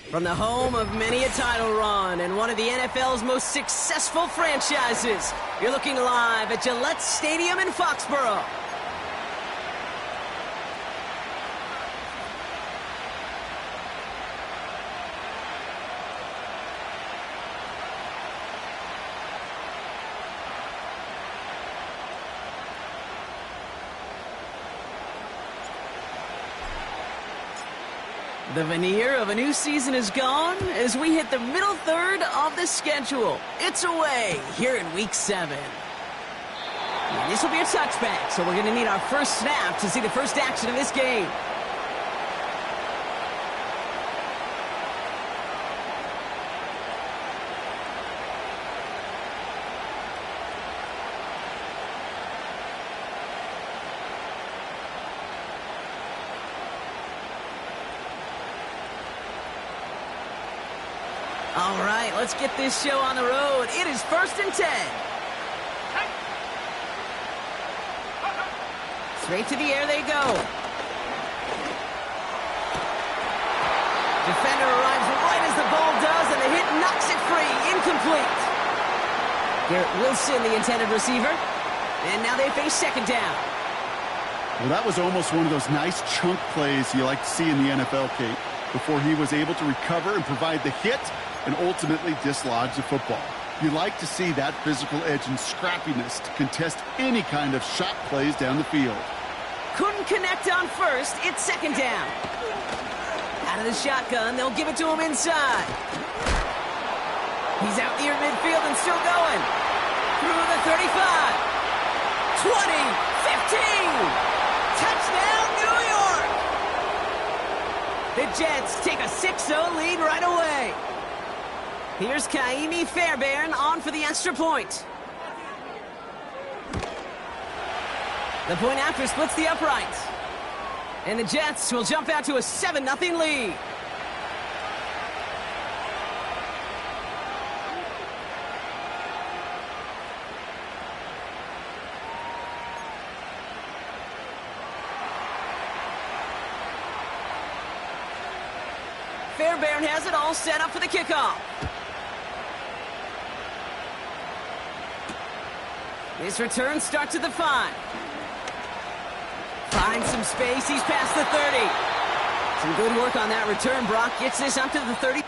From the home of many a title run and one of the NFL's most successful franchises, you're looking live at Gillette Stadium in Foxborough. The veneer of a new season is gone as we hit the middle third of the schedule. It's away here in Week 7. And this will be a touchback, so we're going to need our first snap to see the first action of this game. All right, let's get this show on the road. It is 1st and 10. Straight to the air they go. Defender arrives right as the ball does, and the hit knocks it free. Incomplete. Garrett Wilson, the intended receiver. And now they face 2nd down. Well, that was almost one of those nice chunk plays you like to see in the NFL, Kate, before he was able to recover and provide the hit and ultimately dislodge the football. You like to see that physical edge and scrappiness to contest any kind of shot plays down the field. Couldn't connect on first. It's 2nd down. Out of the shotgun, they'll give it to him inside. He's out near midfield and still going. Through the 35. 20. 15. Touchdown, New York! The Jets take a 6-0 lead right away. Here's Kaimi Fairbairn on for the extra point. The point after splits the uprights. And the Jets will jump out to a 7-0 lead. Fairbairn has it all set up for the kickoff. This return starts at the 5. Finds some space. He's past the 30. Some good work on that return. Brock gets this up to the 30.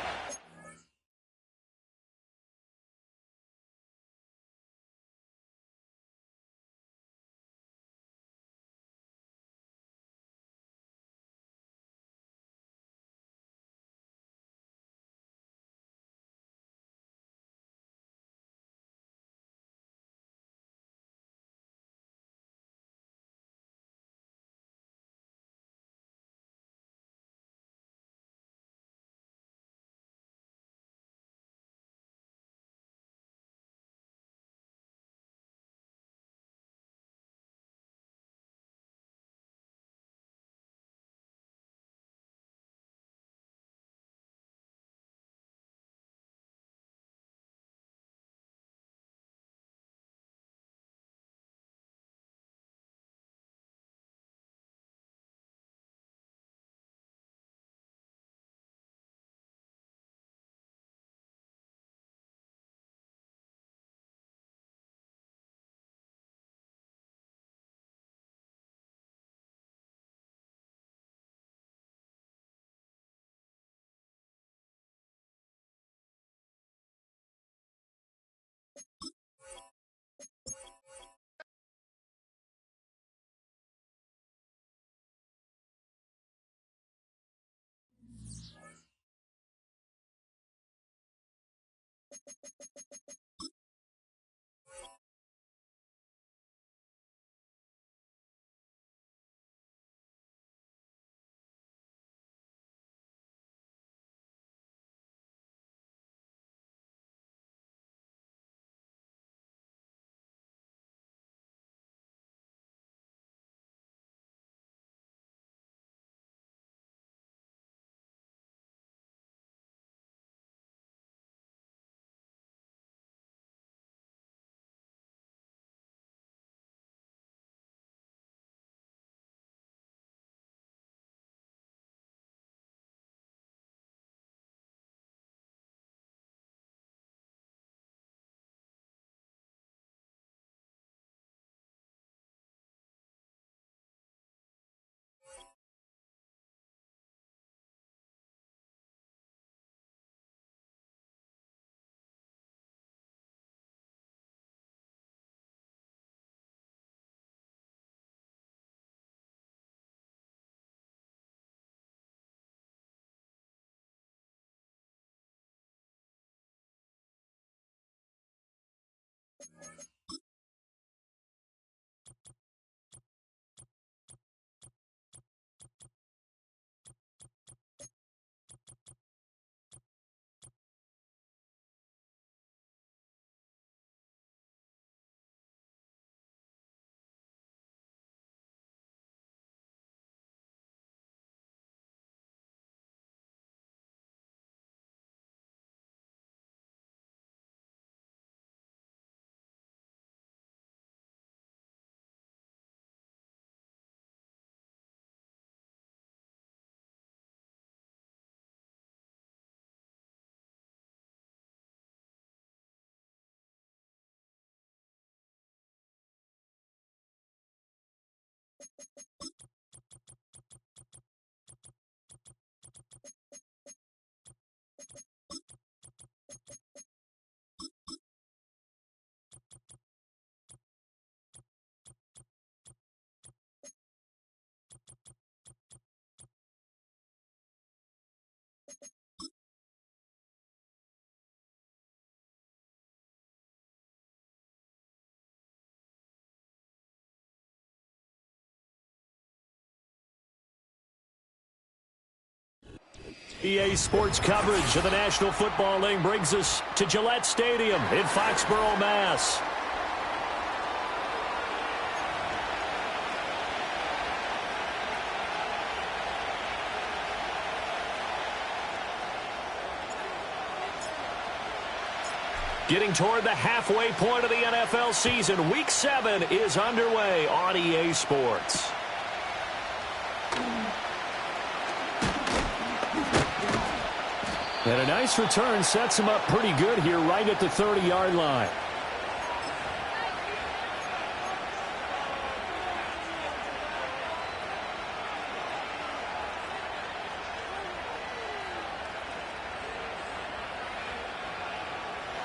EA Sports coverage of the National Football League brings us to Gillette Stadium in Foxborough, Mass. Getting toward the halfway point of the NFL season, Week 7 is underway on EA Sports. And a nice return sets him up pretty good here right at the 30-yard line.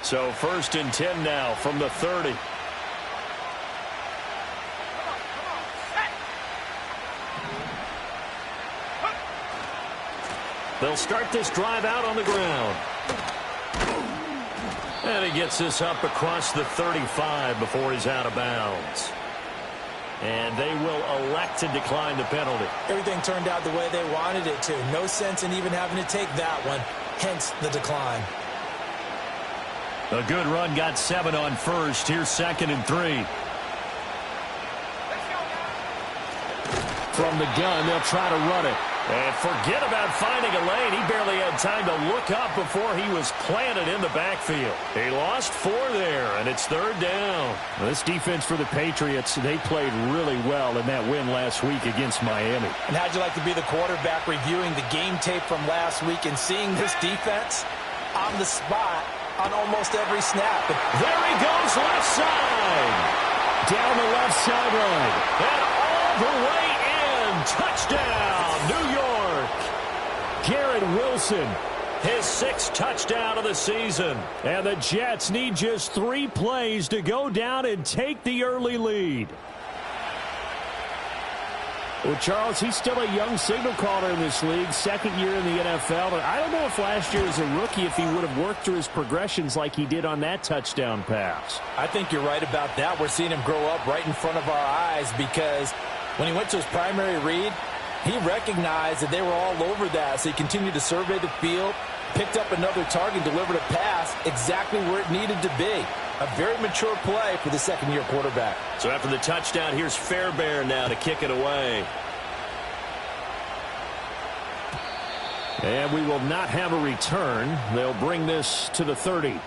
So 1st and 10 now from the 30. They'll start this drive out on the ground. And he gets this up across the 35 before he's out of bounds. And they will elect to decline the penalty. Everything turned out the way they wanted it to. No sense in even having to take that one, hence the decline. A good run got 7 on first. Here's 2nd and 3. From the gun, they'll try to run it. And forget about finding a lane. He barely had time to look up before he was planted in the backfield. He lost 4 there, and it's 3rd down. Well, this defense for the Patriots, they played really well in that win last week against Miami. And how'd you like to be the quarterback reviewing the game tape from last week and seeing this defense on the spot on almost every snap? There he goes, left side. Down the left sideline. And all the way in. Touchdown, New York. Garrett Wilson. His 6th touchdown of the season. And the Jets need just 3 plays to go down and take the early lead. Well, Charles, he's still a young signal caller in this league, 2nd year in the NFL. But I don't know if last year as a rookie, if he would have worked through his progressions like he did on that touchdown pass. I think you're right about that. We're seeing him grow up right in front of our eyes because when he went to his primary read, he recognized that they were all over that. So he continued to survey the field, picked up another target, delivered a pass exactly where it needed to be. A very mature play for the 2nd-year quarterback. So after the touchdown, here's Fairbairn now to kick it away. And we will not have a return. They'll bring this to the 30.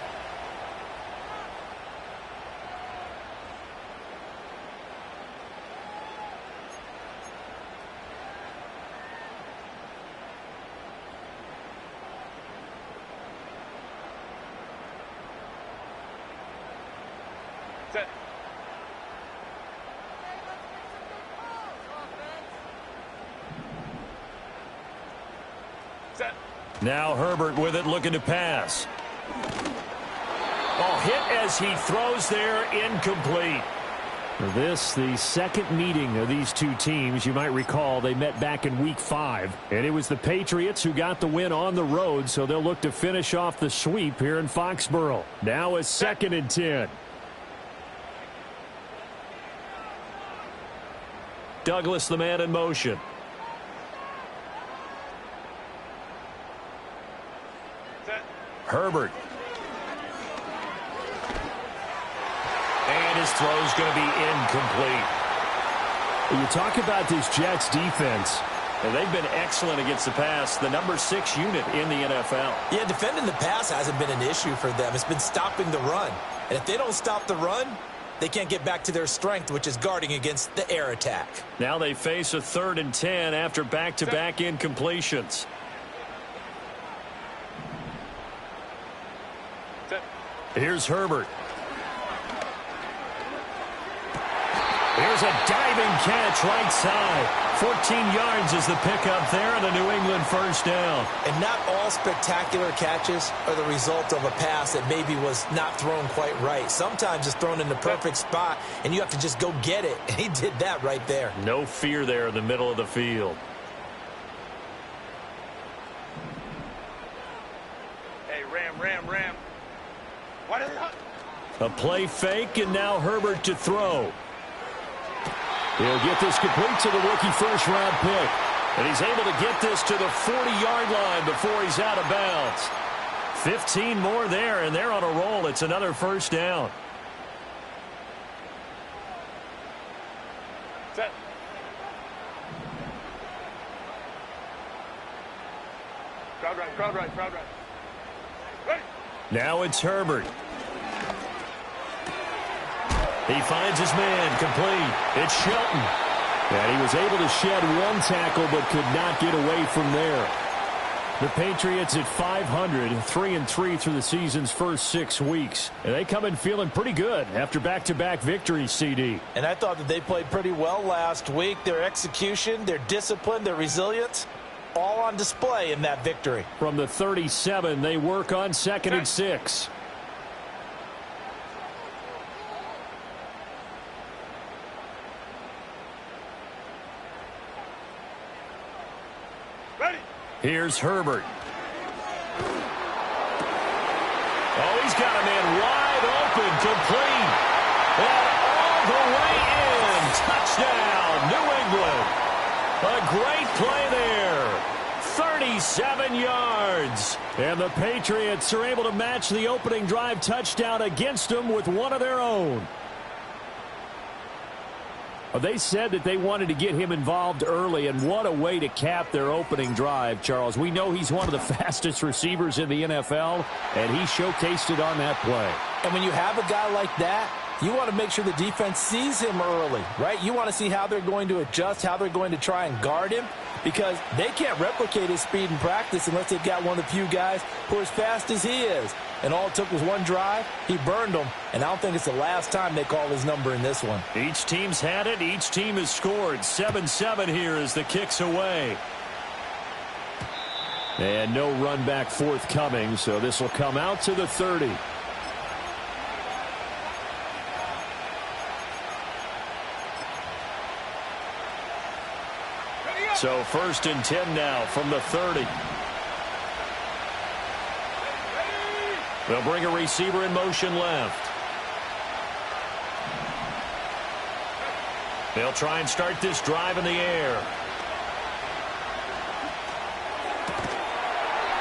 Now Herbert with it, looking to pass. Oh, hit as he throws there, incomplete. This, the 2nd meeting of these 2 teams. You might recall they met back in Week 5. And it was the Patriots who got the win on the road, so they'll look to finish off the sweep here in Foxborough. Now a 2nd and 10. Douglas, the man in motion. Herbert. And his throw's going to be incomplete. When you talk about this Jets defense, and they've been excellent against the pass, the number 6 unit in the NFL. Yeah, defending the pass hasn't been an issue for them. It's been stopping the run. And if they don't stop the run, they can't get back to their strength, which is guarding against the air attack. Now they face a 3rd and 10 after back-to-back incompletions. Here's Herbert. Here's a diving catch right side. 14 yards is the pickup there and a New England first down. And not all spectacular catches are the result of a pass that maybe was not thrown quite right. Sometimes it's thrown in the perfect spot, and you have to just go get it. And he did that right there. No fear there in the middle of the field. Hey, Ram. What is it? A play fake, and now Herbert to throw. He'll get this complete to the rookie first-round pick. And he's able to get this to the 40-yard line before he's out of bounds. 15 more there, and they're on a roll. It's another first down. Set. Crowd right. Ready. Now it's Herbert. He finds his man complete. It's Shelton. And he was able to shed one tackle but could not get away from there. The Patriots at 500, 3-3 through the season's first 6 weeks. And they come in feeling pretty good after back-to-back victories, CD. And I thought that they played pretty well last week. Their execution, their discipline, their resilience, all on display in that victory. From the 37, they work on 2nd and 6. Here's Herbert. Oh, he's got a man wide open, complete. And all the way in. Touchdown, New England. A great play there. 37 yards. And the Patriots are able to match the opening drive touchdown against them with one of their own. They said that they wanted to get him involved early, and what a way to cap their opening drive, Charles. We know he's one of the fastest receivers in the NFL, and he showcased it on that play. And when you have a guy like that, you want to make sure the defense sees him early, right? You want to see how they're going to adjust, how they're going to try and guard him, because they can't replicate his speed in practice unless they've got one of the few guys who are as fast as he is. And all it took was one drive. He burned them, and I don't think it's the last time they call his number in this one. Each team's had it. Each team has scored. 7-7 here as the kick's away. And no run back forthcoming, so this will come out to the 30. So 1st and 10 now from the 30. They'll bring a receiver in motion left. They'll try and start this drive in the air.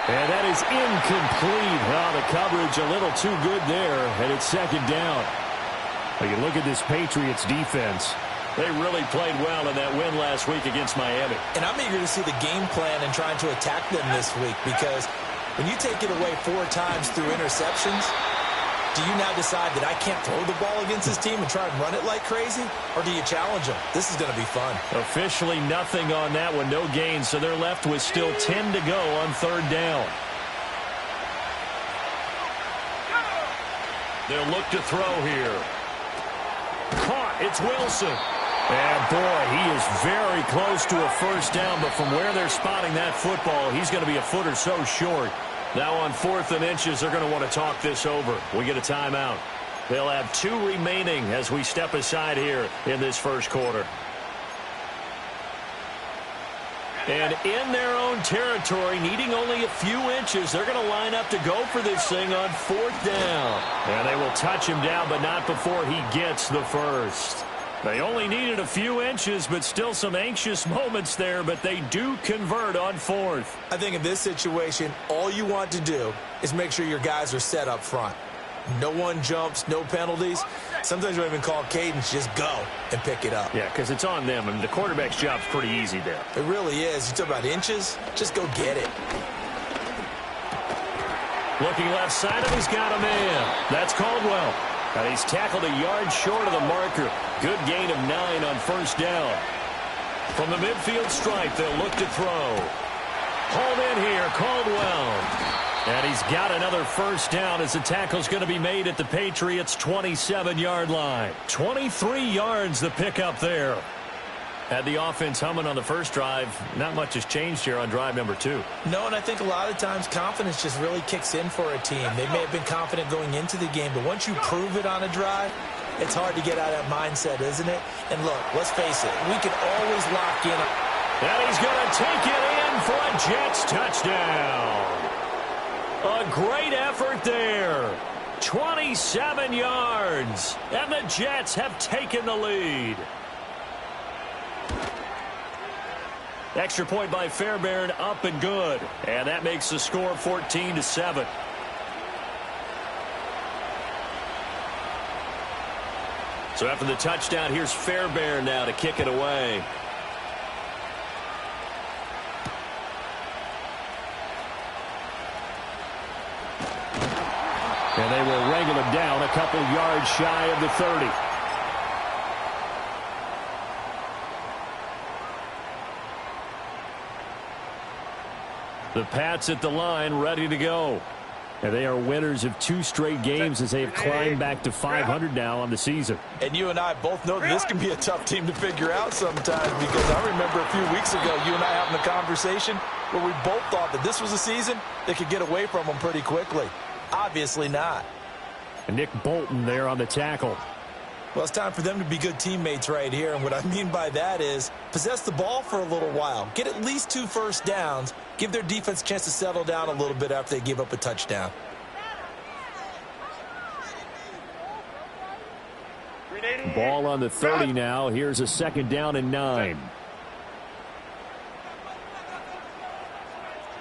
And that is incomplete. Well, the coverage a little too good there, and it's 2nd down. Well, you look at this Patriots defense. They really played well in that win last week against Miami. And I'm eager to see the game plan and trying to attack them this week, because when you take it away 4 times through interceptions, do you now decide that I can't throw the ball against this team and try and run it like crazy? Or do you challenge them? This is going to be fun. Officially nothing on that one, no gain, so they're left with still 10 to go on 3rd down. They'll look to throw here. Caught, it's Wilson. And boy, he is very close to a first down, but from where they're spotting that football, he's going to be a foot or so short. Now on 4th and inches, they're going to want to talk this over. We get a timeout. They'll have 2 remaining as we step aside here in this first quarter. And in their own territory, needing only a few inches, they're going to line up to go for this thing on 4th down. And they will touch him down, but not before he gets the first. They only needed a few inches, but still some anxious moments there, but they do convert on 4th. I think in this situation, all you want to do is make sure your guys are set up front. No one jumps, no penalties. Sometimes you don't even call cadence, just go and pick it up. Yeah, because it's on them, and the quarterback's job's pretty easy there. It really is. You talk about inches, just go get it. Looking left side of, he's got a man. That's Caldwell. And he's tackled a yard short of the marker. Good gain of 9 on 1st down. From the midfield stripe, they'll look to throw. Hauled in here, Caldwell. And he's got another 1st down as the tackle's going to be made at the Patriots' 27-yard line. 23 yards the pickup there. Had the offense humming on the first drive. Not much has changed here on drive number 2. No, and I think a lot of times confidence just really kicks in for a team. They may have been confident going into the game, but once you prove it on a drive, it's hard to get out of that mindset, isn't it? And look, let's face it, we can always lock in. And he's going to take it in for a Jets touchdown. A great effort there. 27 yards. And the Jets have taken the lead. Extra point by Fairbairn, up and good. And that makes the score 14-7. So after the touchdown, here's Fairbairn now to kick it away. And they will wrangle him down a couple yards shy of the 30. The Pats at the line, ready to go. And they are winners of 2 straight games as they have climbed back to 500 now on the season. And you and I both know that this can be a tough team to figure out sometimes, because I remember a few weeks ago you and I having a conversation where we both thought that this was a season that could get away from them pretty quickly. Obviously not. And Nick Bolton there on the tackle. Well, it's time for them to be good teammates right here. And what I mean by that is possess the ball for a little while. Get at least 2 first downs. Give their defense a chance to settle down a little bit after they give up a touchdown. Ball on the 30 now. Here's a 2nd down and 9.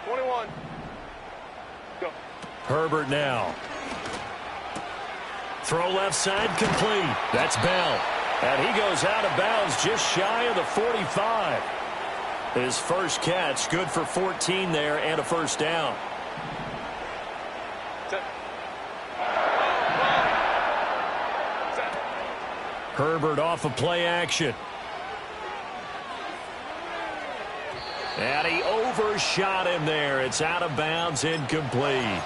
21. Go. Herbert now. Throw left side complete. That's Bell. And he goes out of bounds just shy of the 45. His first catch, good for 14 there and a 1st down. Set. Set. Herbert off of play action. And he overshot him there. It's out of bounds, incomplete.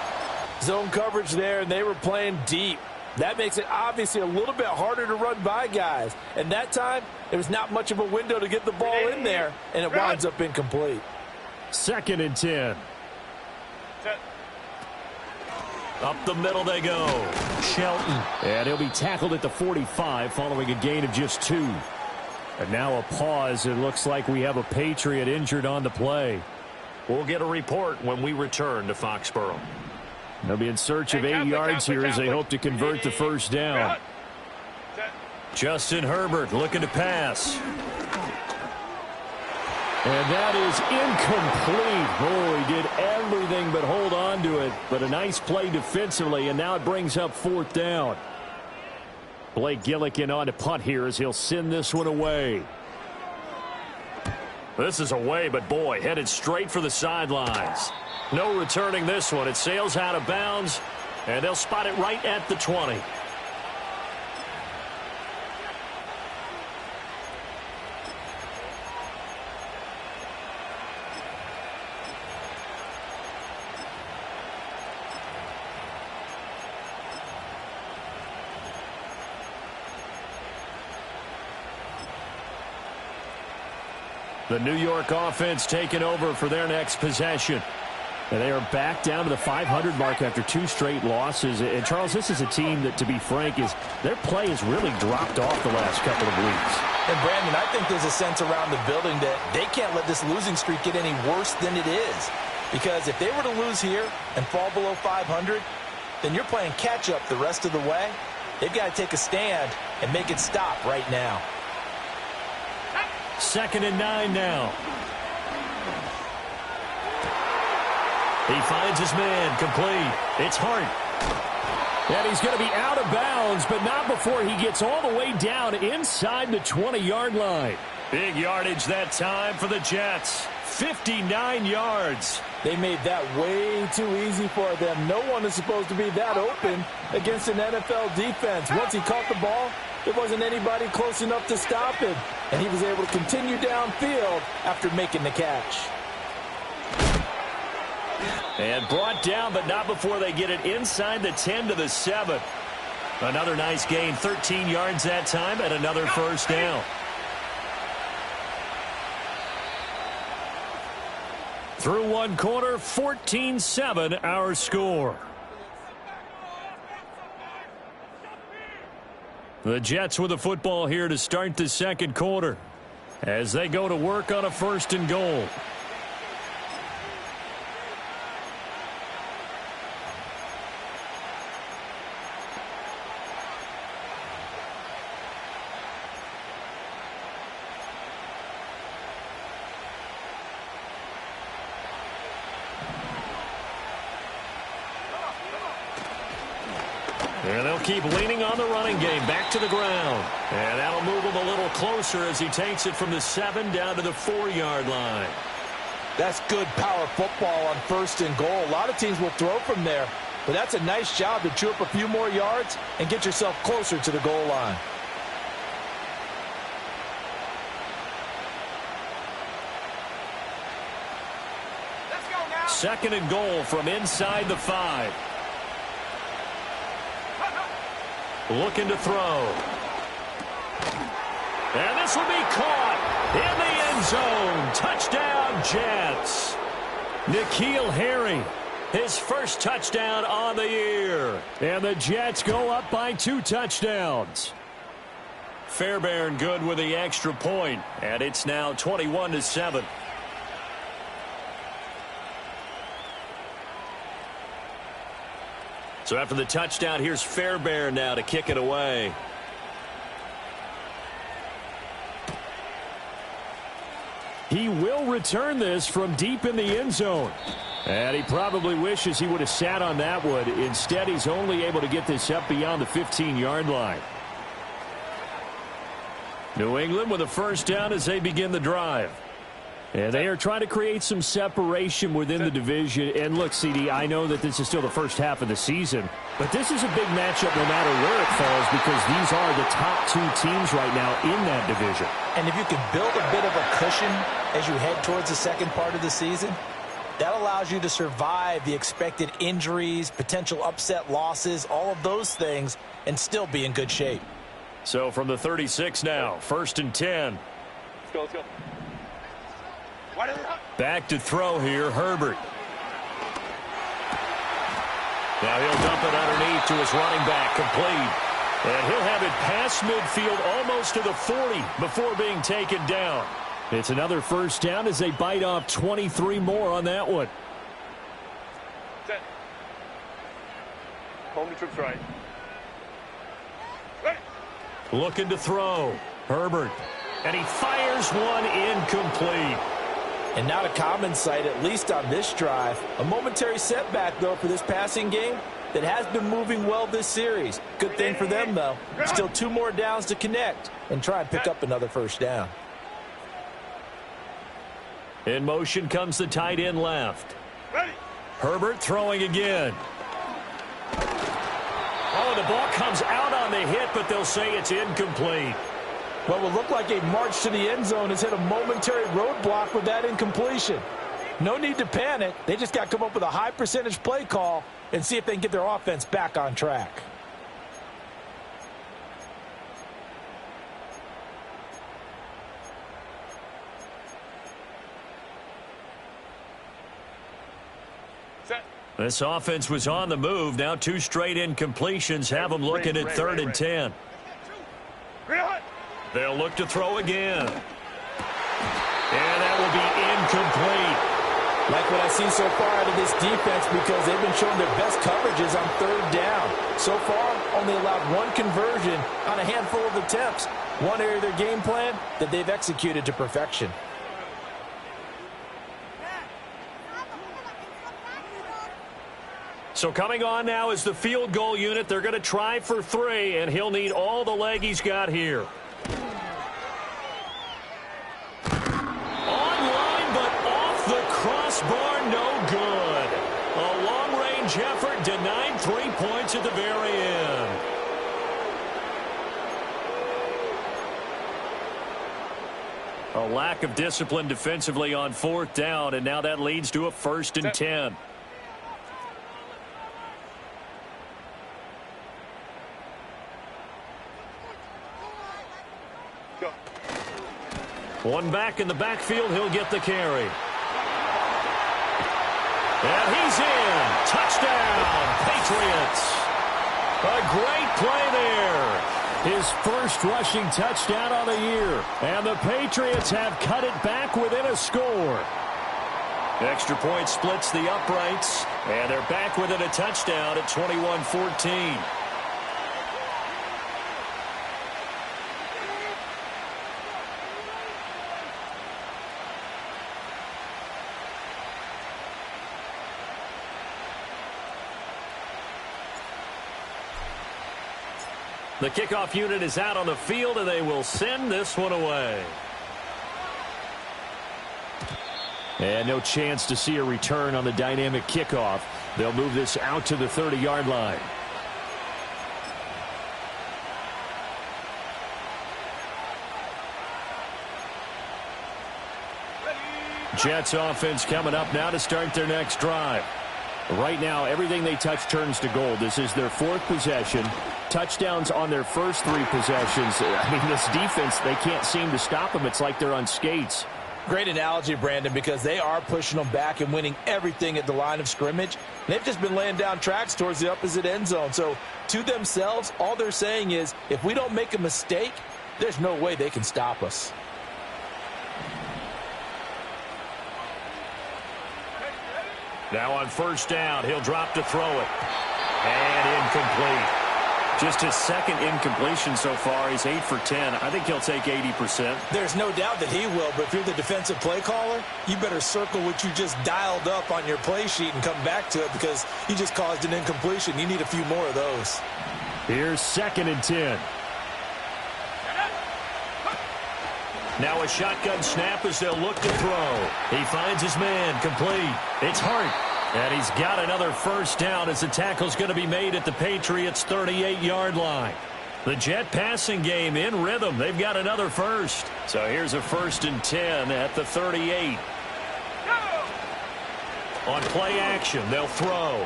Zone coverage there, and they were playing deep. That makes it obviously a little bit harder to run by guys. And that time, there was not much of a window to get the ball in there, and it winds up incomplete. 2nd and 10. Set. Up the middle they go. Shelton. And he'll be tackled at the 45 following a gain of just 2. And now a pause. It looks like we have a Patriot injured on the play. We'll get a report when we return to Foxborough. They'll be in search of 8 yards here as they hope to convert the 1st down. Justin Herbert looking to pass. And that is incomplete. Oh, he did everything but hold on to it. But a nice play defensively, and now it brings up 4th down. Blake Gillikin on to punt here as he'll send this one away. This is away, but boy, headed straight for the sidelines. No returning this one. It sails out of bounds, and they'll spot it right at the 20. The New York offense taking over for their next possession. And they are back down to the 500 mark after 2 straight losses. And, Charles, this is a team that, to be frank, their play has really dropped off the last couple of weeks. And, Brandon, I think there's a sense around the building that they can't let this losing streak get any worse than it is. Because if they were to lose here and fall below 500, then you're playing catch-up the rest of the way. They've got to take a stand and make it stop right now. 2nd and 9 now. He finds his man, complete. It's Hart. And he's going to be out of bounds, but not before he gets all the way down inside the 20-yard line. Big yardage that time for the Jets. 59 yards. They made that way too easy for them. No one is supposed to be that open against an NFL defense. Once he caught the ball, there wasn't anybody close enough to stop him. And he was able to continue downfield after making the catch. And brought down, but not before they get it inside the 10 to the 7. Another nice gain, 13 yards that time, and another first down. Through one quarter, 14-7 our score. The Jets with the football here to start the second quarter as they go to work on a 1st and goal. And they'll keep leaning on the running game back to the ground. And that'll move him a little closer as he takes it from the 7 down to the 4-yard line. That's good power football on 1st and goal. A lot of teams will throw from there, but that's a nice job to chew up a few more yards and get yourself closer to the goal line. Let's go now. 2nd and goal from inside the 5. Looking to throw. And this will be caught in the end zone. Touchdown, Jets. N'Keal Harry, his first touchdown on the year. And the Jets go up by 2 touchdowns. Fairbairn good with the extra point, and it's now 21-7. So after the touchdown, here's Fairbairn now to kick it away. He will return this from deep in the end zone. And he probably wishes he would have sat on that one. Instead, he's only able to get this up beyond the 15-yard line. New England with a first down as they begin the drive. And they are trying to create some separation within the division. And look, CD, I know that this is still the first half of the season, but this is a big matchup no matter where it falls because these are the top 2 teams right now in that division. And if you can build a bit of a cushion as you head towards the second part of the season, that allows you to survive the expected injuries, potential upset losses, all of those things, and still be in good shape. So from the 36 now, 1st and 10. Let's go, let's go. Back to throw here, Herbert. Now he'll dump it underneath to his running back, complete. And he'll have it past midfield almost to the 40 before being taken down. It's another first down as they bite off 23 more on that one. Set. Home to troops right. Ready. Looking to throw. Herbert. And he fires one incomplete. And not a common sight, at least on this drive. A momentary setback, though, for this passing game that has been moving well this series. Good thing for them, though. Still 2 more downs to connect and try and pick up another first down. In motion comes the tight end left. Ready. Herbert throwing again. Oh, the ball comes out on the hit, but they'll say it's incomplete. What will look like a march to the end zone has hit a momentary roadblock with that incompletion. No need to panic. They just got to come up with a high percentage play call and see if they can get their offense back on track. Set. This offense was on the move. Now 2 straight incompletions have them looking at 3rd and 10. Real hot. They'll look to throw again. And that will be incomplete. Like what I see so far out of this defense because they've been showing their best coverages on 3rd down. So far, only allowed 1 conversion on a handful of attempts. One area of their game plan that they've executed to perfection. So coming on now is the field goal unit. They're going to try for 3, and he'll need all the leg he's got here. Online, but off the crossbar, no good. A long-range effort denied 3 points at the very end. A lack of discipline defensively on 4th down, and now that leads to a 1st and 10. Go. One back in the backfield, he'll get the carry. And he's in. Touchdown, Patriots. A great play there. His first rushing touchdown on the year. And the Patriots have cut it back within a score. Extra point splits the uprights. And they're back within a touchdown at 21-14. The kickoff unit is out on the field, and they will send this one away. And no chance to see a return on the dynamic kickoff. They'll move this out to the 30-yard line. Jets offense coming up now to start their next drive. Right now, everything they touch turns to gold. This is their 4th possession. Touchdowns on their first 3 possessions. I mean, this defense, they can't seem to stop them. It's like they're on skates. Great analogy, Brandon, because they are pushing them back and winning everything at the line of scrimmage. They've just been laying down tracks towards the opposite end zone. So to themselves, all they're saying is, if we don't make a mistake, there's no way they can stop us. Now on 1st down, he'll drop to throw it. And incomplete. Just his 2nd incompletion so far. He's 8 for 10. I think he'll take 80%. There's no doubt that he will, but if you're the defensive play caller, you better circle what you just dialed up on your play sheet and come back to it, because you just caused an incompletion. You need a few more of those. Here's 2nd and 10. Now a shotgun snap as they'll look to throw. He finds his man, complete. It's Hart. And he's got another 1st down as the tackle's going to be made at the Patriots' 38-yard line. The Jet passing game in rhythm. They've got another 1st. So here's a 1st and 10 at the 38. On play action, they'll throw.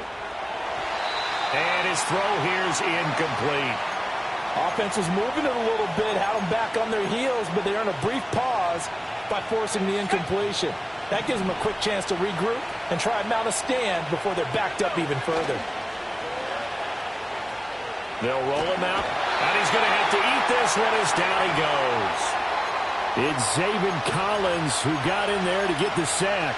And his throw here's incomplete. Offense was moving it a little bit, had them back on their heels, but they earned a brief pause by forcing the incompletion. That gives them a quick chance to regroup and try and mount a stand before they're backed up even further. They'll roll him out, and he's going to have to eat this one as down he goes. It's Zaven Collins who got in there to get the sack.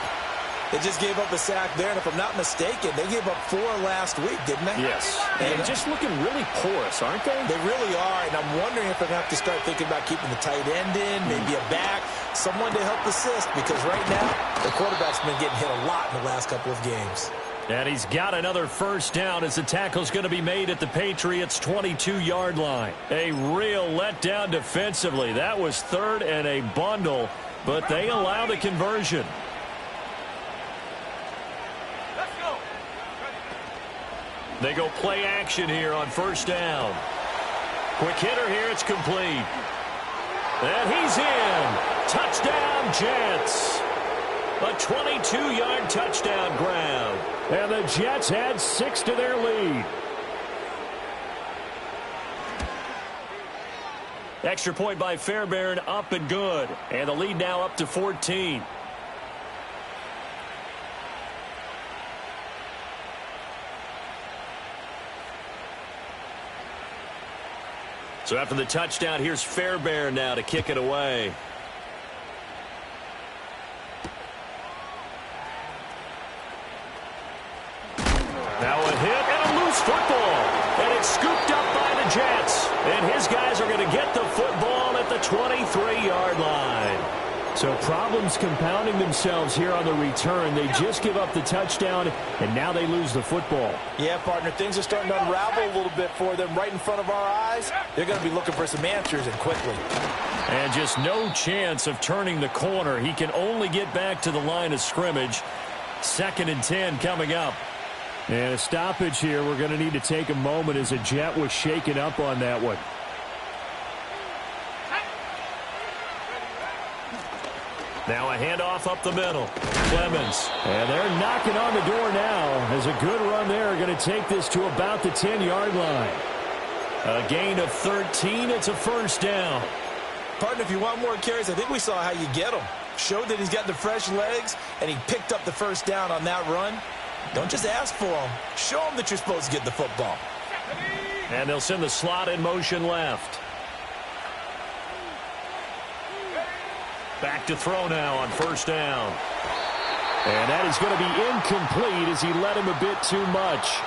They just gave up a sack there, and if I'm not mistaken, they gave up 4 last week, didn't they? Yes. And just looking really porous, aren't they? They really are, and I'm wondering if they're going to have to start thinking about keeping the tight end in, maybe a back, someone to help assist, because right now, the quarterback's been getting hit a lot in the last couple of games. And he's got another 1st down as the tackle's going to be made at the Patriots' 22-yard line. A real letdown defensively. That was 3rd and a bundle, but they allow the conversion. They go play action here on 1st down. Quick hitter here, it's complete. And he's in. Touchdown, Jets. A 22-yard touchdown grab. And the Jets add 6 to their lead. Extra point by Fairbairn, up and good. And the lead now up to 14. So after the touchdown, here's Fairbairn now to kick it away. Now a hit and a loose football. And it's scooped up by the Jets. And his guys are going to get the football at the 23-yard line. So problems compounding themselves here on the return. They just give up the touchdown, and now they lose the football. Yeah, partner, things are starting to unravel a little bit for them right in front of our eyes. They're going to be looking for some answers, and quickly. And just no chance of turning the corner. He can only get back to the line of scrimmage. 2nd and 10 coming up. And a stoppage here. We're going to need to take a moment as a Jet was shaken up on that one. Now a handoff up the middle. Clemens. And they're knocking on the door now as a good run there. Going to take this to about the 10-yard line. A gain of 13. It's a 1st down. Partner, if you want more carries, I think we saw how you get him. Showed that he's got the fresh legs, and he picked up the 1st down on that run. Don't just ask for him. Show him that you're supposed to get the football. And they'll send the slot in motion left. Back to throw now on 1st down. And that is going to be incomplete as he led him a bit too much.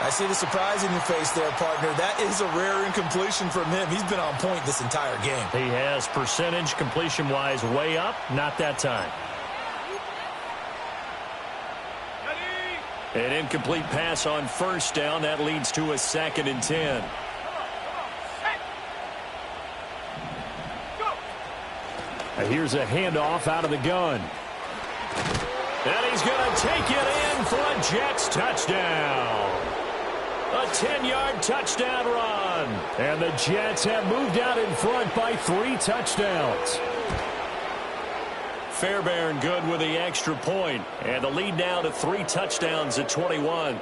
I see the surprise in your face there, partner. That is a rare incompletion from him. He's been on point this entire game. He has percentage completion-wise way up. Not that time. An incomplete pass on 1st down. That leads to a 2nd and 10. Here's a handoff out of the gun. And he's going to take it in for a Jets touchdown. A 10-yard touchdown run. And the Jets have moved out in front by 3 touchdowns. Fairbairn good with the extra point. And the lead now to 3 touchdowns at 21.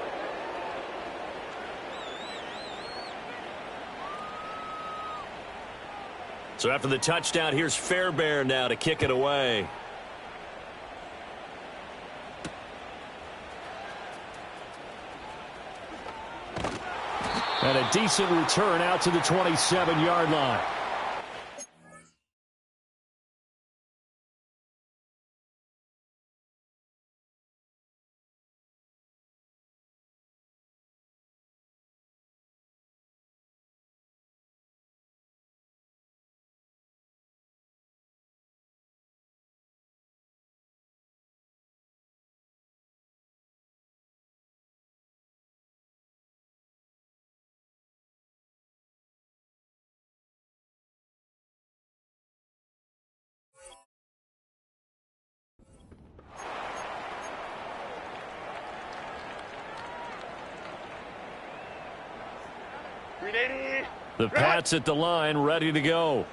So after the touchdown, here's Fairbairn now to kick it away. And a decent return out to the 27-yard line. The Pats at the line, ready to go.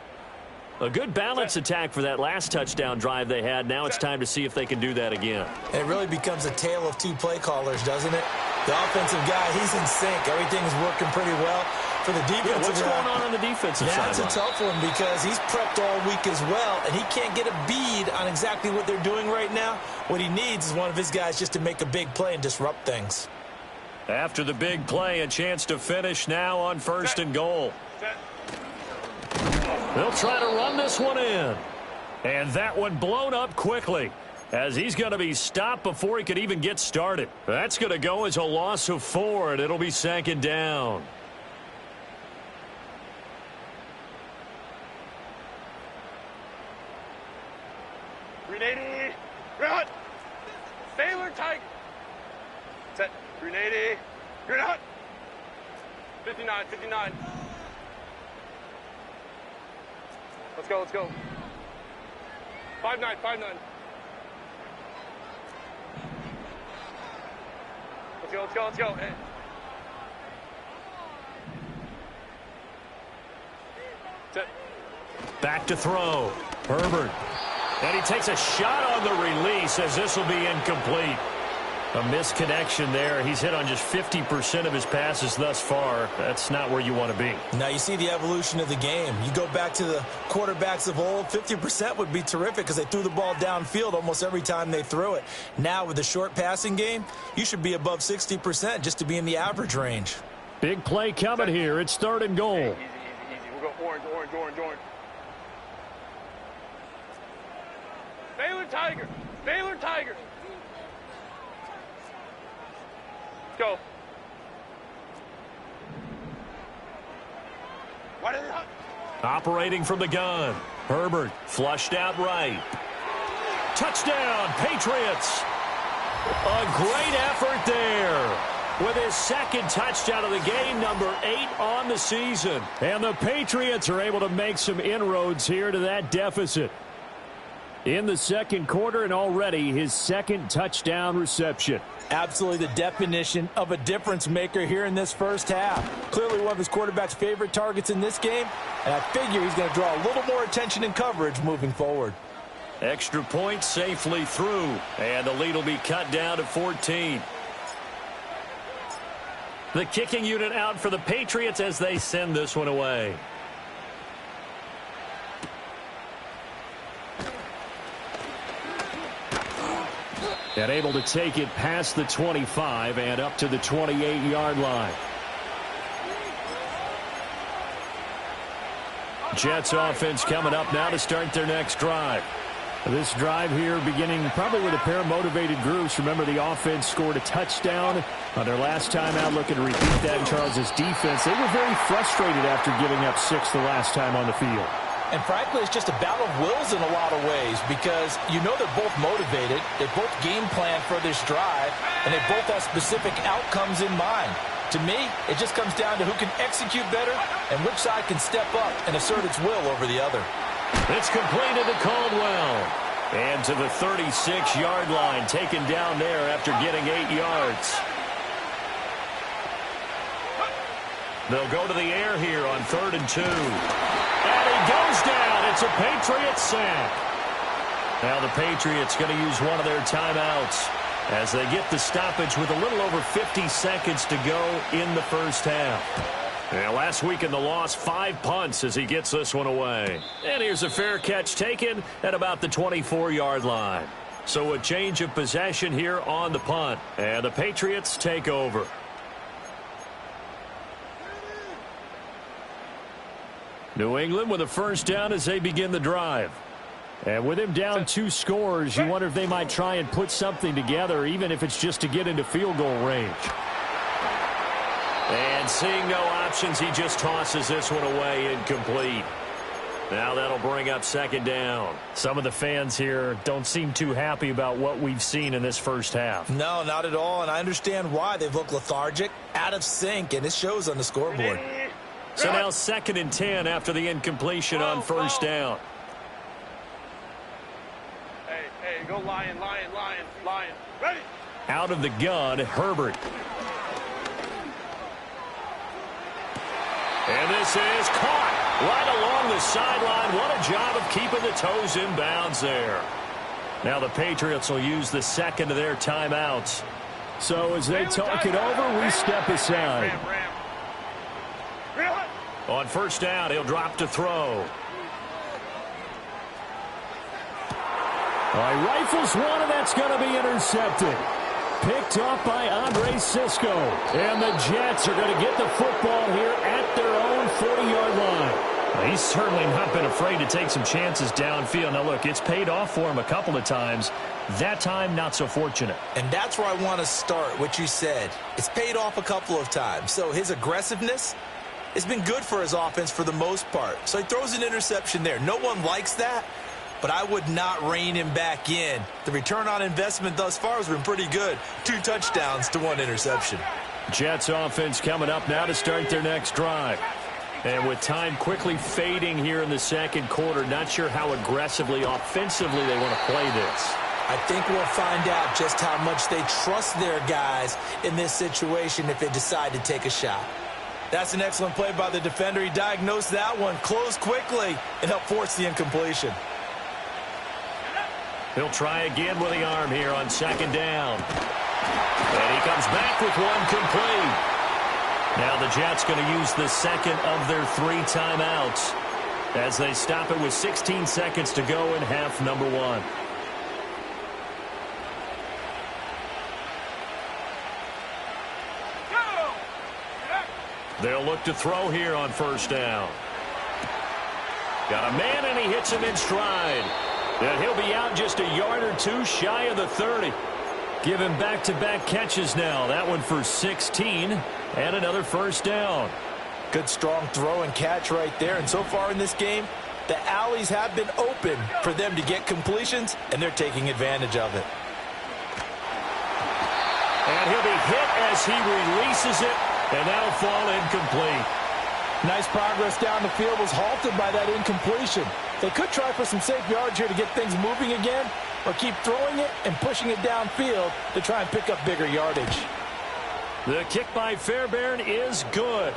A good balance attack for that last touchdown drive they had. Now it's time to see if they can do that again. It really becomes a tale of 2 play callers, doesn't it? The offensive guy, he's in sync. Everything's working pretty well. For the defensive what's going on the defensive side? That's a tough one because he's prepped all week as well, and he can't get a bead on exactly what they're doing right now. What he needs is one of his guys just to make a big play and disrupt things. After the big play, a chance to finish now on 1st and goal. They'll try to run this one in. And that one blown up quickly as he's going to be stopped before he could even get started. That's going to go as a loss of 4, and it'll be 2nd down. Grenade! Run! Sailor Tiger! Set. Grenade! Grenade! 59, 59. Let's go, let's go. 5-9, 5-9. Let's go, let's go, let's go. Hey. Set. Back to throw. Herbert. And he takes a shot on the release as this will be incomplete. A misconnection there. He's hit on just 50% of his passes thus far. That's not where you want to be. Now you see the evolution of the game. You go back to the quarterbacks of old, 50% would be terrific because they threw the ball downfield almost every time they threw it. Now with the short passing game, you should be above 60% just to be in the average range. Big play coming here. It's 3rd and goal. Easy, easy, easy. We'll go orange, orange, orange, orange. Baylor Tiger! Baylor Tiger! Go. What is it? Operating from the gun. Herbert flushed out right. Touchdown, Patriots. A great effort there. With his second touchdown of the game, number 8 on the season. And the Patriots are able to make some inroads here to that deficit. In the second quarter, and already his second touchdown reception. Absolutely the definition of a difference maker here in this first half. Clearly one of his quarterback's favorite targets in this game, and I figure he's going to draw a little more attention and coverage moving forward. Extra point safely through, and the lead will be cut down to 14. The kicking unit out for the Patriots as they send this one away. And able to take it past the 25 and up to the 28-yard line. Jets offense coming up now to start their next drive. This drive here beginning probably with a pair of motivated groups. Remember, the offense scored a touchdown on their last time out, looking to repeat that in Charles' defense. They were very frustrated after giving up 6 the last time on the field. And frankly, it's just a battle of wills in a lot of ways because you know they're both motivated, they both game plan for this drive, and they both have specific outcomes in mind. To me, it just comes down to who can execute better and which side can step up and assert its will over the other. It's completed to Caldwell. And to the 36-yard line, taken down there after getting 8 yards. They'll go to the air here on 3rd and 2. And he goes down. It's a Patriots sack. Now the Patriots going to use one of their timeouts as they get the stoppage with a little over 50 seconds to go in the first half. And last week in the loss, 5 punts as he gets this one away. And here's a fair catch taken at about the 24-yard line. So a change of possession here on the punt. And the Patriots take over. New England with a first down as they begin the drive. And with him down 2 scores, you wonder if they might try and put something together, even if it's just to get into field goal range. And seeing no options, he just tosses this one away incomplete. Now that'll bring up 2nd down. Some of the fans here don't seem too happy about what we've seen in this first half. No, not at all, and I understand why. They've looked lethargic, out of sync, and it shows on the scoreboard. So now 2nd and 10 after the incompletion on first down. Hey, go Lion. Ready? Out of the gun, Herbert. And this is caught right along the sideline. What a job of keeping the toes in bounds there. Now the Patriots will use the second of their timeouts. So as they talk it over, we step aside. On first down, he'll drop to throw. Rifles one, and that's going to be intercepted. Picked off by Andre Sisco. And the Jets are going to get the football here at their own 40-yard line. Well, he's certainly not been afraid to take some chances downfield. Now, look, it's paid off for him a couple of times. That time, not so fortunate. And that's where I want to start, what you said. It's paid off a couple of times. So his aggressiveness has been good for his offense for the most part. So he throws an interception there. No one likes that, but I would not rein him back in. The return on investment thus far has been pretty good. 2 touchdowns to 1 interception. Jets offense coming up now to start their next drive. And with time quickly fading here in the second quarter, not sure how aggressively, offensively they want to play this. I think we'll find out just how much they trust their guys in this situation if they decide to take a shot. That's an excellent play by the defender. He diagnosed that one, closed quickly, and helped force the incompletion. He'll try again with the arm here on 2nd down. And he comes back with one complete. Now the Jets going to use the second of their 3 timeouts as they stop it with 16 seconds to go in half number 1. They'll look to throw here on first down. Got a man, and he hits him in stride. And he'll be out just a yard or 2 shy of the 30. Give him back-to-back catches now. That one for 16 and another first down. Good strong throw and catch right there. And so far in this game, the alleys have been open for them to get completions, and they're taking advantage of it. And he'll be hit as he releases it, and that'll fall incomplete. Nice progress down the field, was halted by that incompletion. They could try for some safe yards here to get things moving again, or keep throwing it and pushing it downfield to try and pick up bigger yardage. The kick by Fairbairn is good.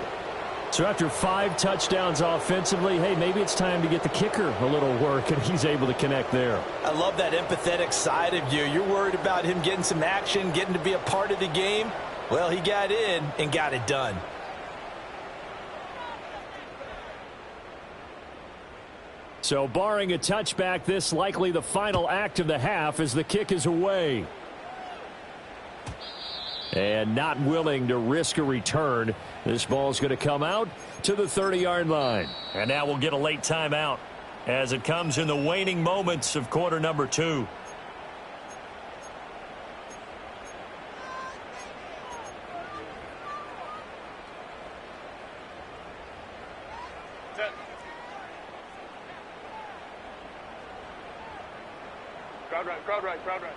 So after 5 touchdowns offensively, hey, maybe it's time to get the kicker a little work, and he's able to connect there. I love that empathetic side of you. You're worried about him getting some action, getting to be a part of the game. Well, he got in and got it done. So barring a touchback, this likely the final act of the half as the kick is away. And not willing to risk a return. This ball's going to come out to the 30-yard line. And now we'll get a late timeout as it comes in the waning moments of quarter number 2. Crowd right, crowd right, crowd right.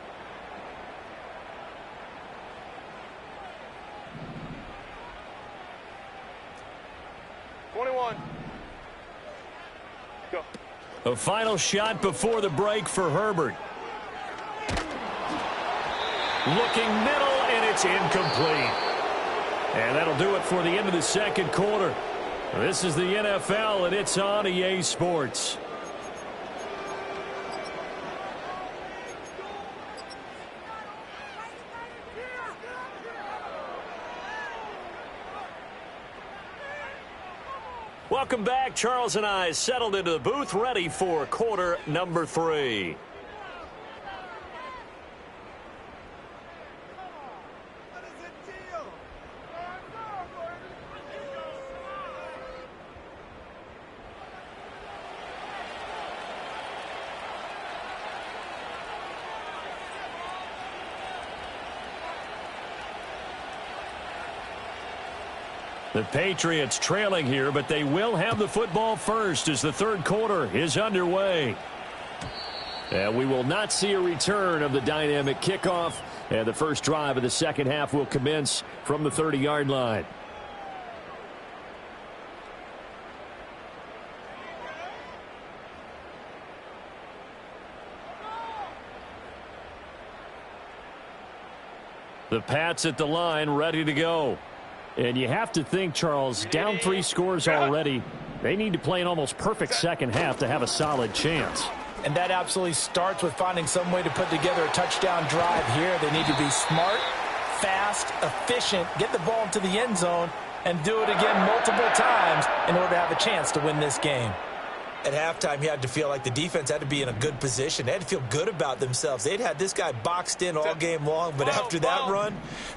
Go. A final shot before the break for Herbert. Looking middle, and it's incomplete. And that'll do it for the end of the second quarter. This is the NFL, and it's on EA Sports. Welcome back. Charles and I settled into the booth, ready for quarter number 3. The Patriots trailing here, but they will have the football first as the third quarter is underway. And we will not see a return of the dynamic kickoff, and the first drive of the second half will commence from the 30-yard line. The Pats at the line, ready to go. And you have to think, Charles, down 3 scores already. They need to play an almost perfect second half to have a solid chance. And that absolutely starts with finding some way to put together a touchdown drive here. They need to be smart, fast, efficient, get the ball into the end zone, and do it again multiple times in order to have a chance to win this game. At halftime, you had to feel like the defense had to be in a good position. They had to feel good about themselves. They'd had this guy boxed in all game long, but after that run,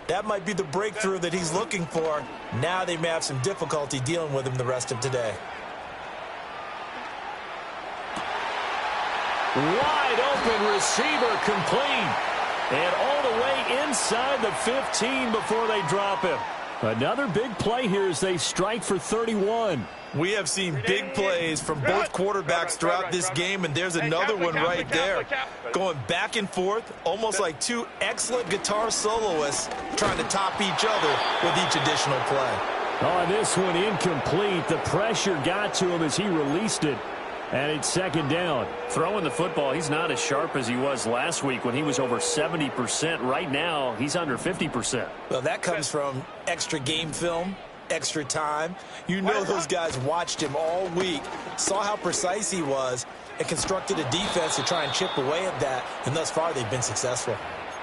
that might be the breakthrough that he's looking for. Now they may have some difficulty dealing with him the rest of today. Wide open receiver complete. And all the way inside the 15 before they drop him. Another big play here as they strike for 31. We have seen big plays from both quarterbacks throughout this game, and there's another one right there. Going back and forth, almost like 2 excellent guitar soloists trying to top each other with each additional play. Oh, this one incomplete. The pressure got to him as he released it. And it's second down. Throwing the football, he's not as sharp as he was last week when he was over 70%. Right now, he's under 50%. Well, that comes from extra game film, extra time. You know those guys watched him all week, saw how precise he was, and constructed a defense to try and chip away at that. And thus far, they've been successful.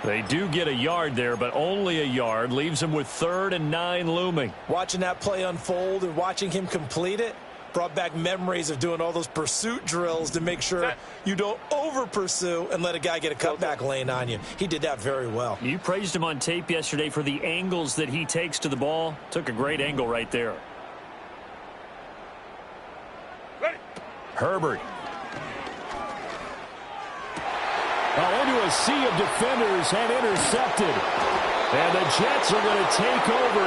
They do get a yard there, but only a yard. Leaves them with 3rd and 9 looming. Watching that play unfold and watching him complete it brought back memories of doing all those pursuit drills to make sure you don't over-pursue and let a guy get a cutback lane on you. He did that very well. You praised him on tape yesterday for the angles that he takes to the ball. Took a great angle right there. Ready. Herbert. Into a sea of defenders and intercepted. And the Jets are going to take over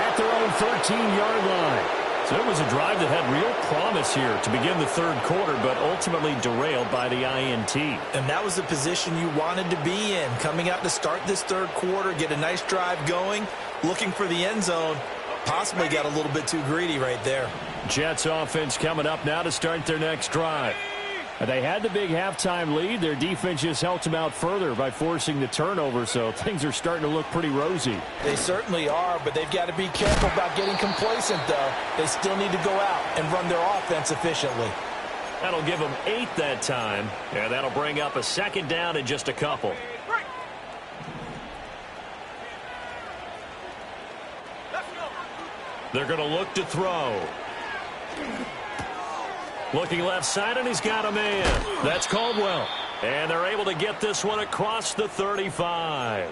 at their own 13-yard line. So it was a drive that had real promise here to begin the third quarter, but ultimately derailed by the INT. And that was the position you wanted to be in. Coming out to start this third quarter, get a nice drive going, looking for the end zone. Possibly got a little bit too greedy right there. Jets offense coming up now to start their next drive. They had the big halftime lead. Their defense just helped them out further by forcing the turnover, so things are starting to look pretty rosy. They certainly are, but they've got to be careful about getting complacent, though. They still need to go out and run their offense efficiently. That'll give them 8 that time, and that'll bring up a second down in just a couple. They're going to look to throw. Looking left side, and he's got a man. That's Caldwell. And they're able to get this one across the 35.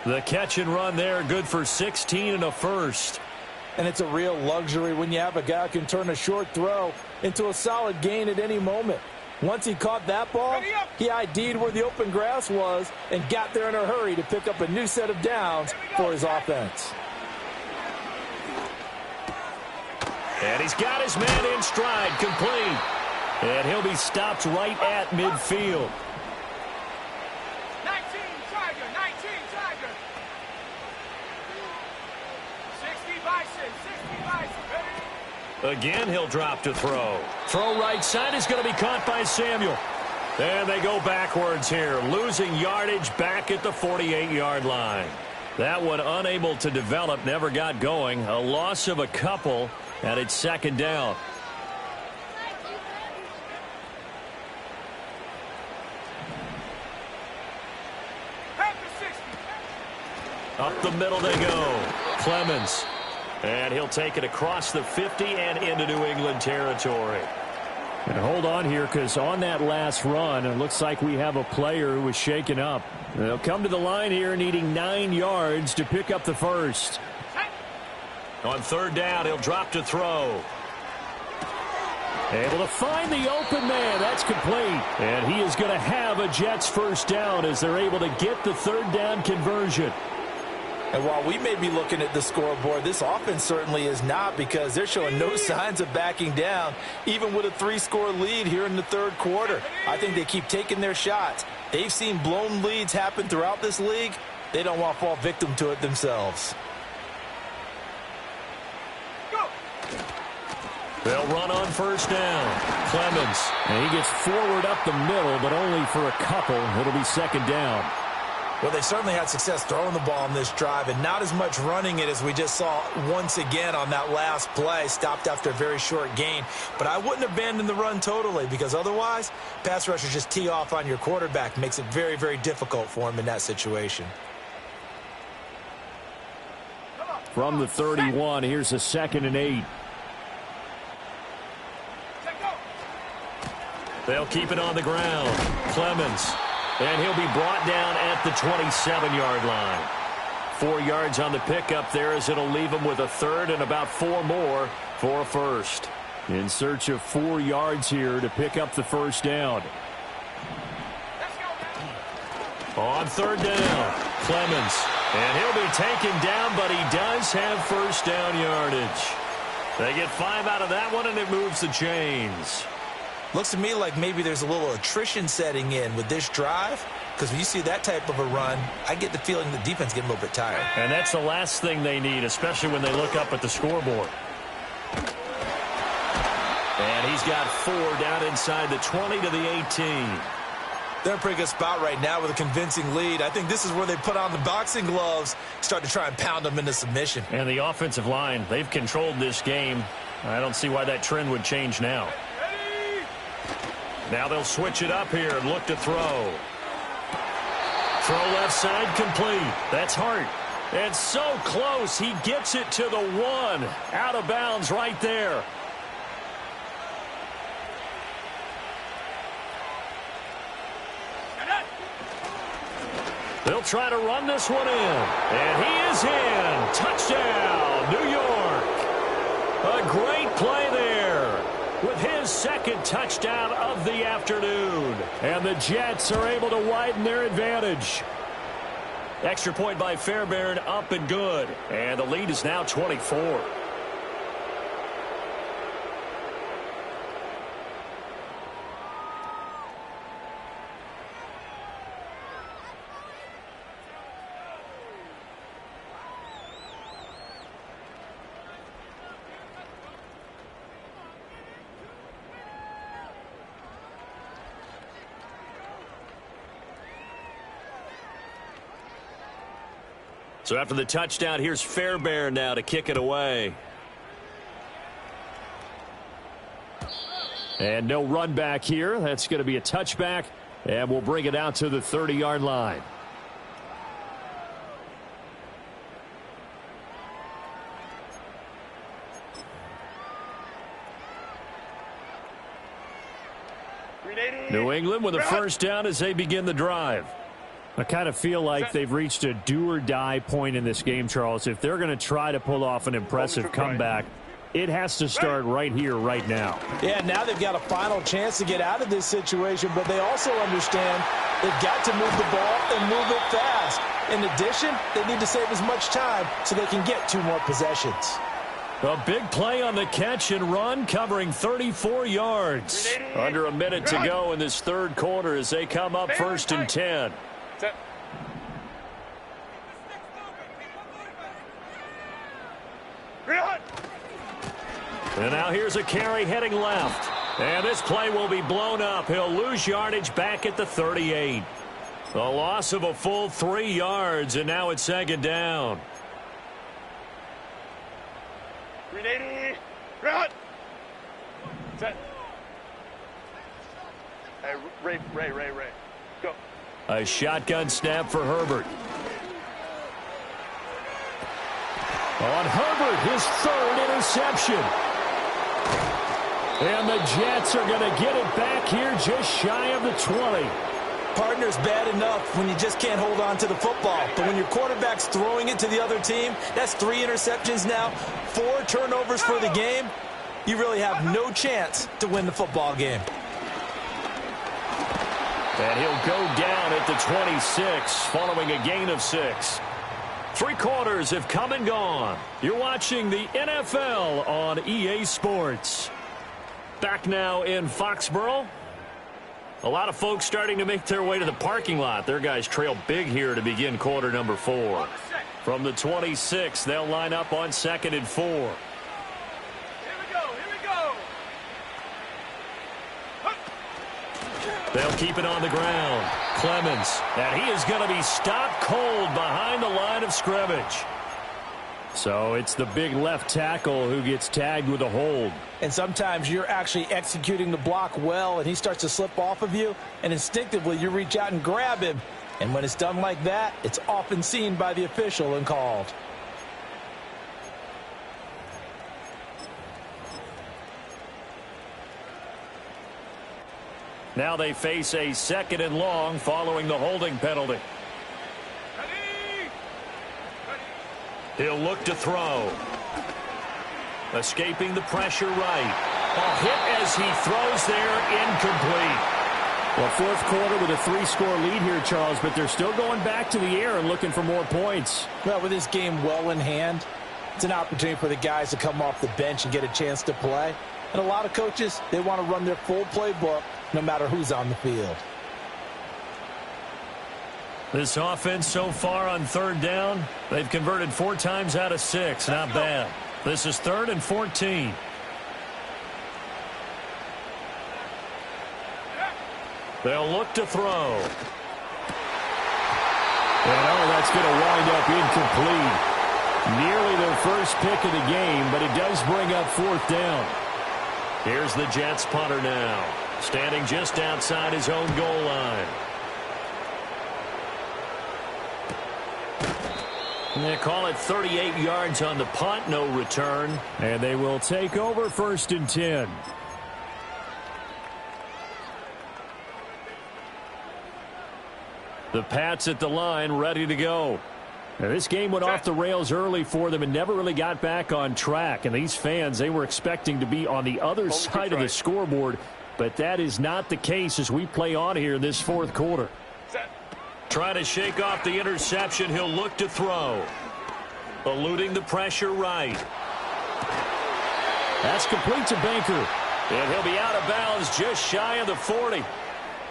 The catch and run there, good for 16 and a first. And it's a real luxury when you have a guy who can turn a short throw into a solid gain at any moment. Once he caught that ball, he ID'd where the open grass was and got there in a hurry to pick up a new set of downs for his offense. And he's got his man in stride, complete. And he'll be stopped right at midfield. 19 Tiger, 19 Tiger. 60 Bison, 60 Bison. Again, he'll drop to throw. Throw right side is going to be caught by Samuel. And they go backwards here, losing yardage back at the 48-yard line. That one unable to develop, never got going. A loss of a couple. And it's second down. Up the middle they go. Clemens. And he'll take it across the 50 and into New England territory. And hold on here, because on that last run, it looks like we have a player who was shaken up. They'll come to the line here needing 9 yards to pick up the first. On third down, he'll drop to throw. Able to find the open man. That's complete. And he is going to have a Jets first down as they're able to get the third down conversion. And while we may be looking at the scoreboard, this offense certainly is not, because they're showing no signs of backing down, even with a 3-score lead here in the third quarter. I think they keep taking their shots. They've seen blown leads happen throughout this league. They don't want to fall victim to it themselves. They'll run on first down. Clemens. And he gets forward up the middle, but only for a couple. It'll be second down. Well, they certainly had success throwing the ball on this drive, and not as much running it as we just saw once again on that last play. Stopped after a very short gain. But I wouldn't abandon the run totally, because otherwise, pass rushers just tee off on your quarterback. Makes it very, very difficult for him in that situation. From the 31, here's a 2nd and 8. They'll keep it on the ground. Clemens. And he'll be brought down at the 27-yard line. 4 yards on the pickup there, as it'll leave him with a third and about 4 more for a first. In search of 4 yards here to pick up the first down. On third down, Clemens. And he'll be taken down, but he does have first down yardage. They get 5 out of that one, and it moves the chains. Looks to me like maybe there's a little attrition setting in with this drive, because when you see that type of a run, I get the feeling the defense getting a little bit tired. And that's the last thing they need, especially when they look up at the scoreboard. And he's got 4 down inside the 20 to the 18. They're in a pretty good spot right now with a convincing lead. I think this is where they put on the boxing gloves, start to try and pound them into submission. And the offensive line, they've controlled this game. I don't see why that trend would change now. Now they'll switch it up here and look to throw. Throw left side, complete. That's Hart. And so close, he gets it to the 1. Out of bounds right there. They'll try to run this one in. And he is in. Touchdown, New York. A great play there with his 2nd touchdown of the afternoon. And the Jets are able to widen their advantage. Extra point by Fairbairn, up and good. And the lead is now 24. So after the touchdown, here's Fairbairn now to kick it away. And no run back here. That's going to be a touchback, and we'll bring it out to the 30-yard line. New England with a first down as they begin the drive. I kind of feel like they've reached a do-or-die point in this game, Charles. If they're going to try to pull off an impressive comeback, it has to start right here, right now. Yeah, now they've got a final chance to get out of this situation, but they also understand they've got to move the ball and move it fast. In addition, they need to save as much time so they can get 2 more possessions. A big play on the catch and run, covering 34 yards. Under a minute to go in this third quarter as they come up 1st and 10. And now here's a carry heading left. And this play will be blown up. He'll lose yardage back at the 38. The loss of a full 3 yards, and now it's 2nd down. 380. Run. Set. Hey, Ray. Go. A shotgun snap for Herbert. On Herbert, his 3rd interception. And the Jets are going to get it back here just shy of the 20. Partner's bad enough when you just can't hold on to the football. But when your quarterback's throwing it to the other team, that's 3 interceptions now, 4 turnovers for the game. You really have no chance to win the football game. And he'll go down at the 26 following a gain of 6. 3 quarters have come and gone. You're watching the NFL on EA Sports. Back now in Foxborough. A lot of folks starting to make their way to the parking lot. Their guys trail big here to begin quarter number 4. From the 26, they'll line up on 2nd and 4. Here we go. They'll keep it on the ground. Clemens, and he is going to be stopped cold behind the line of scrimmage. So it's the big left tackle who gets tagged with a hold. And sometimes you're actually executing the block well, and he starts to slip off of you, and instinctively you reach out and grab him. And when it's done like that, it's often seen by the official and called. Now they face a 2nd and long following the holding penalty. He'll look to throw. Escaping the pressure right. A hit as he throws there, incomplete. Well, 4th quarter with a 3-score lead here, Charles, but they're still going back to the air and looking for more points. Well, with this game well in hand, it's an opportunity for the guys to come off the bench and get a chance to play. And a lot of coaches, they want to run their full playbook no matter who's on the field. This offense so far on 3rd down, they've converted 4 times out of 6. Not bad. This is 3rd and 14. They'll look to throw. And that's going to wind up incomplete. Nearly their first pick of the game, but it does bring up 4th down. Here's the Jets punter now, standing just outside his own goal line. And they call it 38 yards on the punt, no return. And they will take over 1st and 10. The Pats at the line, ready to go. Now, this game went off the rails early for them and never really got back on track. And these fans, they were expecting to be on the other side of the scoreboard. But that is not the case as we play on here in this 4th quarter. Trying to shake off the interception. He'll look to throw. Eluding the pressure right. That's complete to Baker. And he'll be out of bounds just shy of the 40.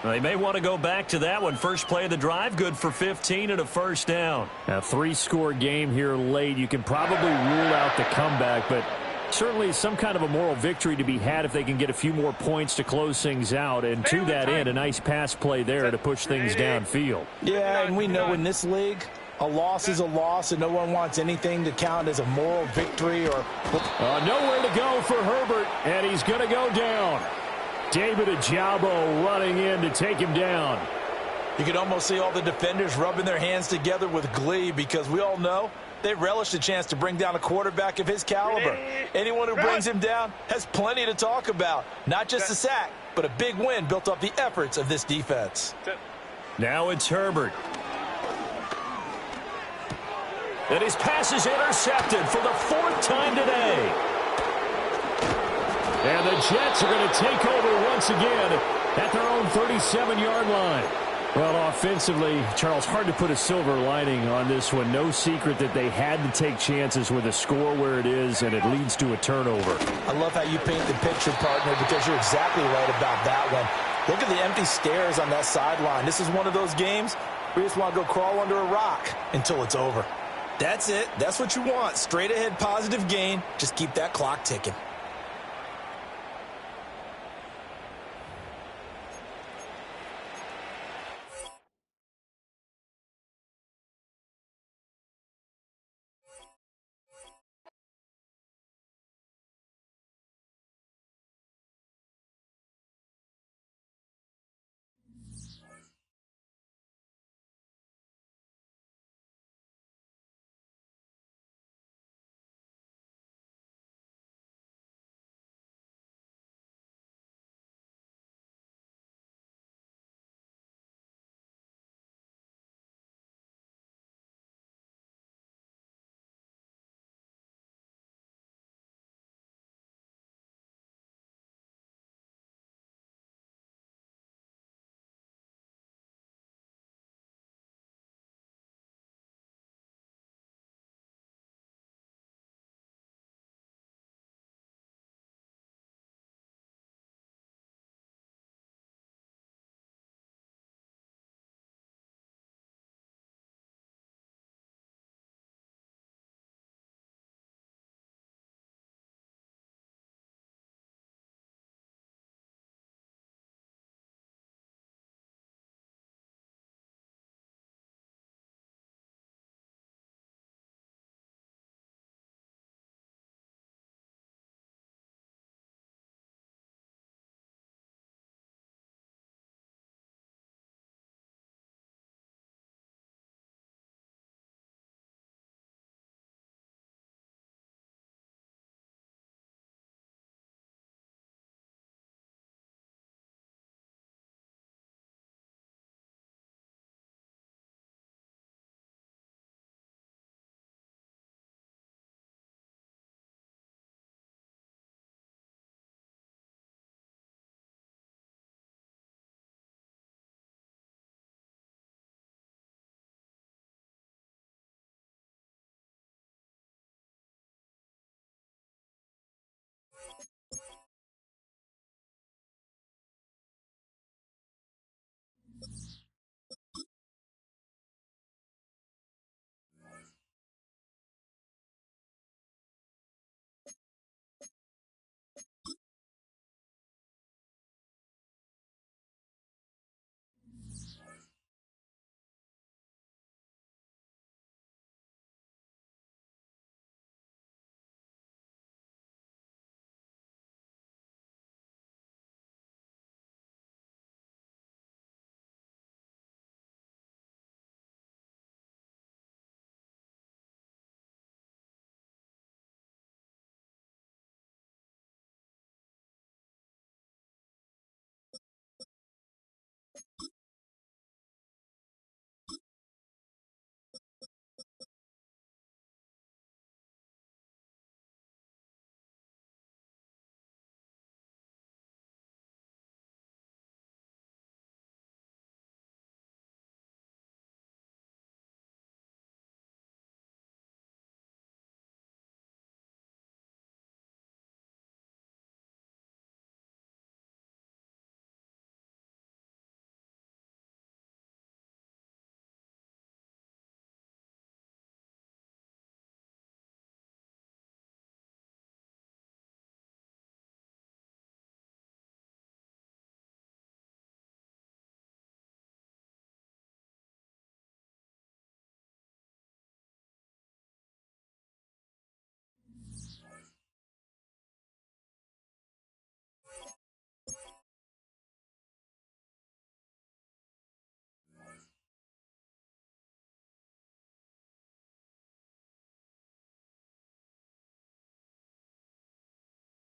They may want to go back to that one. First play of the drive, good for 15 and a 1st down. A 3-score game here late. You can probably rule out the comeback, but certainly some kind of a moral victory to be had if they can get a few more points to close things out. And to that end, a nice pass play there to push things downfield. Yeah, and we know in this league, A loss is a loss, and no one wants anything to count as a moral victory or... Nowhere to go for Herbert, and he's going to go down. David Ojabo running in to take him down. You can almost see all the defenders rubbing their hands together with glee because we all know they relish the chance to bring down a quarterback of his caliber. Anyone who brings him down has plenty to talk about. Not just a sack, but a big win built off the efforts of this defense. Now it's Herbert. And his pass is intercepted for the 4th time today. And the Jets are going to take over once again at their own 37-yard line. Well, offensively, Charles, hard to put a silver lining on this one. No secret that they had to take chances with a score where it is, and it leads to a turnover. I love how you paint the picture, partner, because you're exactly right about that one. Look at the empty stares on that sideline. This is one of those games where you just want to go crawl under a rock until it's over. That's it. That's what you want. Straight ahead positive gain. Just keep that clock ticking.